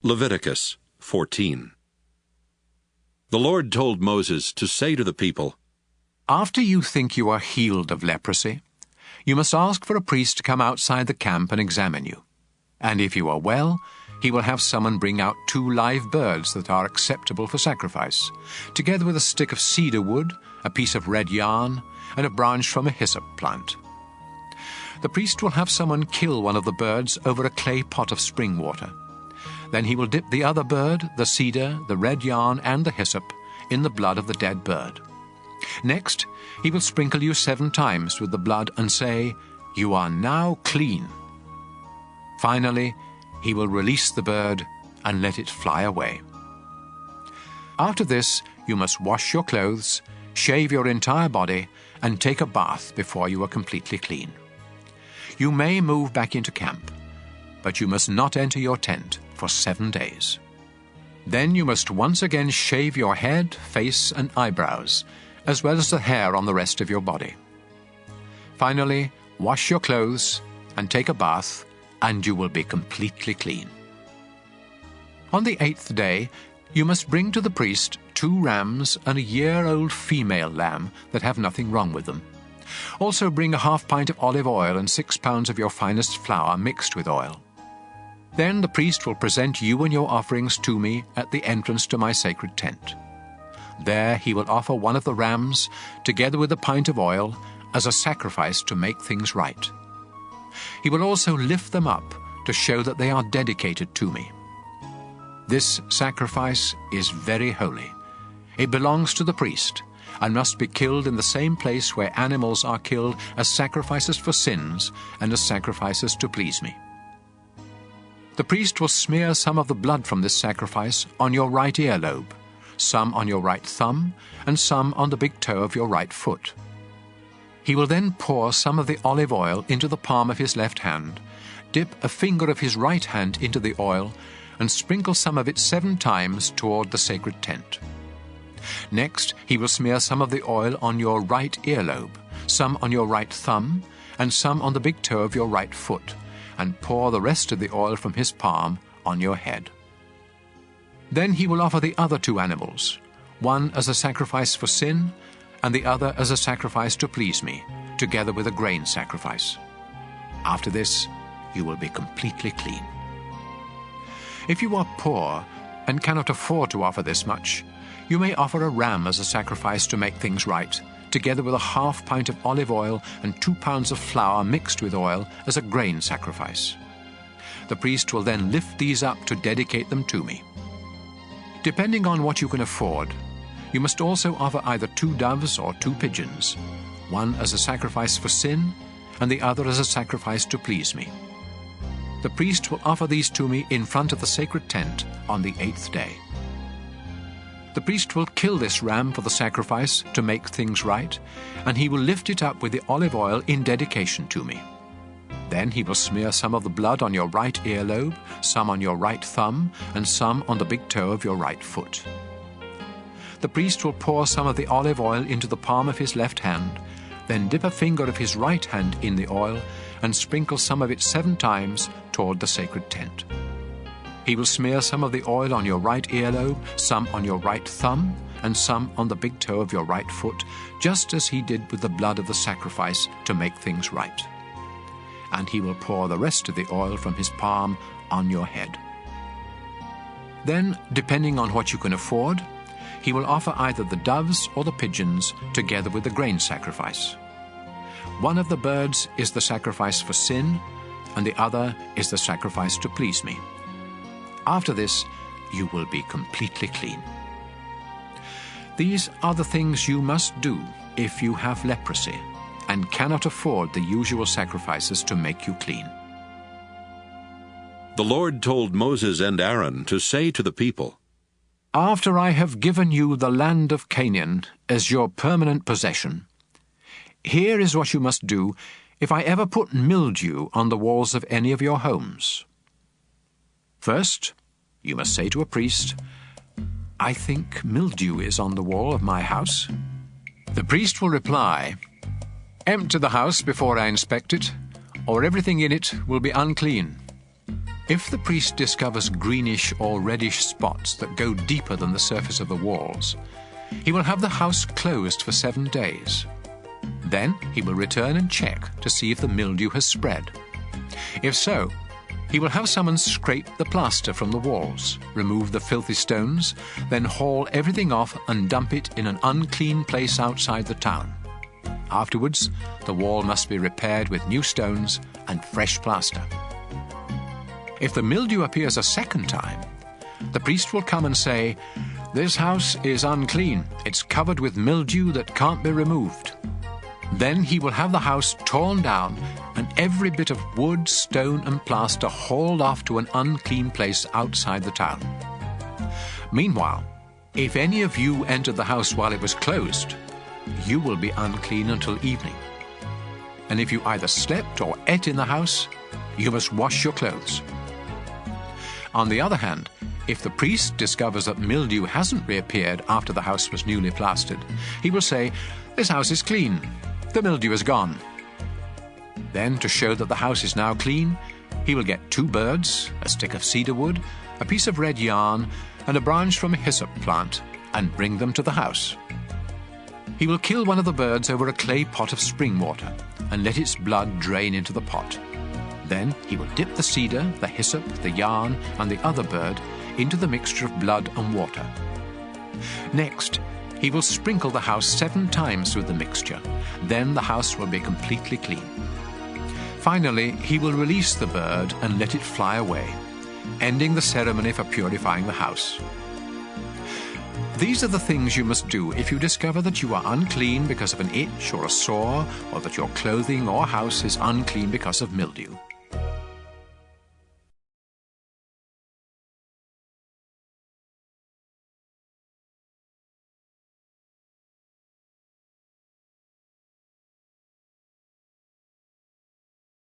Leviticus 14. The Lord told Moses to say to the people, After you think you are healed of leprosy, you must ask for a priest to come outside the camp and examine you. And if you are well, he will have someone bring out 2 live birds that are acceptable for sacrifice, together with a stick of cedar wood, a piece of red yarn, and a branch from a hyssop plant. The priest will have someone kill one of the birds over a clay pot of spring water. Then he will dip the other bird, the cedar, the red yarn, and the hyssop in the blood of the dead bird. Next, he will sprinkle you 7 times with the blood and say, "You are now clean." Finally, he will release the bird and let it fly away. After this, you must wash your clothes, shave your entire body, and take a bath before you are completely clean. You may move back into camp, but you must not enter your tent for 7 days. Then you must once again shave your head, face, and eyebrows, as well as the hair on the rest of your body. Finally, wash your clothes and take a bath, and you will be completely clean. On the 8th day, you must bring to the priest 2 rams and a year-old female lamb that have nothing wrong with them. Also bring a half pint of olive oil and 6 pounds of your finest flour mixed with oil. Then the priest will present you and your offerings to me at the entrance to my sacred tent. There he will offer one of the rams, together with a pint of oil, as a sacrifice to make things right. He will also lift them up to show that they are dedicated to me. This sacrifice is very holy. It belongs to the priest, and must be killed in the same place where animals are killed as sacrifices for sins and as sacrifices to please me. The priest will smear some of the blood from this sacrifice on your right earlobe, some on your right thumb, and some on the big toe of your right foot. He will then pour some of the olive oil into the palm of his left hand, dip a finger of his right hand into the oil, and sprinkle some of it 7 times toward the sacred tent. Next, he will smear some of the oil on your right earlobe, some on your right thumb, and some on the big toe of your right foot, and pour the rest of the oil from his palm on your head. Then he will offer the other 2 animals, one as a sacrifice for sin, and the other as a sacrifice to please me, together with a grain sacrifice. After this, you will be completely clean. If you are poor and cannot afford to offer this much, you may offer a ram as a sacrifice to make things right, together with a half pint of olive oil and 2 pounds of flour mixed with oil as a grain sacrifice. The priest will then lift these up to dedicate them to me. Depending on what you can afford, you must also offer either 2 doves or 2 pigeons, one as a sacrifice for sin and the other as a sacrifice to please me. The priest will offer these to me in front of the sacred tent on the 8th day. The priest will kill this ram for the sacrifice to make things right, and he will lift it up with the olive oil in dedication to me. Then he will smear some of the blood on your right earlobe, some on your right thumb, and some on the big toe of your right foot. The priest will pour some of the olive oil into the palm of his left hand, then dip a finger of his right hand in the oil, and sprinkle some of it 7 times toward the sacred tent. He will smear some of the oil on your right earlobe, some on your right thumb, and some on the big toe of your right foot, just as he did with the blood of the sacrifice to make things right. And he will pour the rest of the oil from his palm on your head. Then, depending on what you can afford, he will offer either the doves or the pigeons together with the grain sacrifice. One of the birds is the sacrifice for sin, and the other is the sacrifice to please me. After this, you will be completely clean. These are the things you must do if you have leprosy and cannot afford the usual sacrifices to make you clean. The Lord told Moses and Aaron to say to the people, After I have given you the land of Canaan as your permanent possession, here is what you must do if I ever put mildew on the walls of any of your homes. First, you must say to a priest, I think mildew is on the wall of my house. The priest will reply, Empty the house before I inspect it, or everything in it will be unclean. If the priest discovers greenish or reddish spots that go deeper than the surface of the walls, he will have the house closed for 7 days. Then he will return and check to see if the mildew has spread. If so, he will have someone scrape the plaster from the walls, remove the filthy stones, then haul everything off and dump it in an unclean place outside the town. Afterwards, the wall must be repaired with new stones and fresh plaster. If the mildew appears a second time, the priest will come and say, "This house is unclean. It's covered with mildew that can't be removed." Then he will have the house torn down and every bit of wood, stone and plaster hauled off to an unclean place outside the town. Meanwhile, if any of you entered the house while it was closed, you will be unclean until evening. And if you either slept or ate in the house, you must wash your clothes. On the other hand, if the priest discovers that mildew hasn't reappeared after the house was newly plastered, he will say, "This house is clean. The mildew is gone." Then, to show that the house is now clean, he will get 2 birds, a stick of cedar wood, a piece of red yarn, and a branch from a hyssop plant, and bring them to the house. He will kill one of the birds over a clay pot of spring water, and let its blood drain into the pot. Then he will dip the cedar, the hyssop, the yarn, and the other bird into the mixture of blood and water. Next, he will sprinkle the house 7 times with the mixture. Then the house will be completely clean. Finally, he will release the bird and let it fly away, ending the ceremony for purifying the house. These are the things you must do if you discover that you are unclean because of an itch or a sore, or that your clothing or house is unclean because of mildew.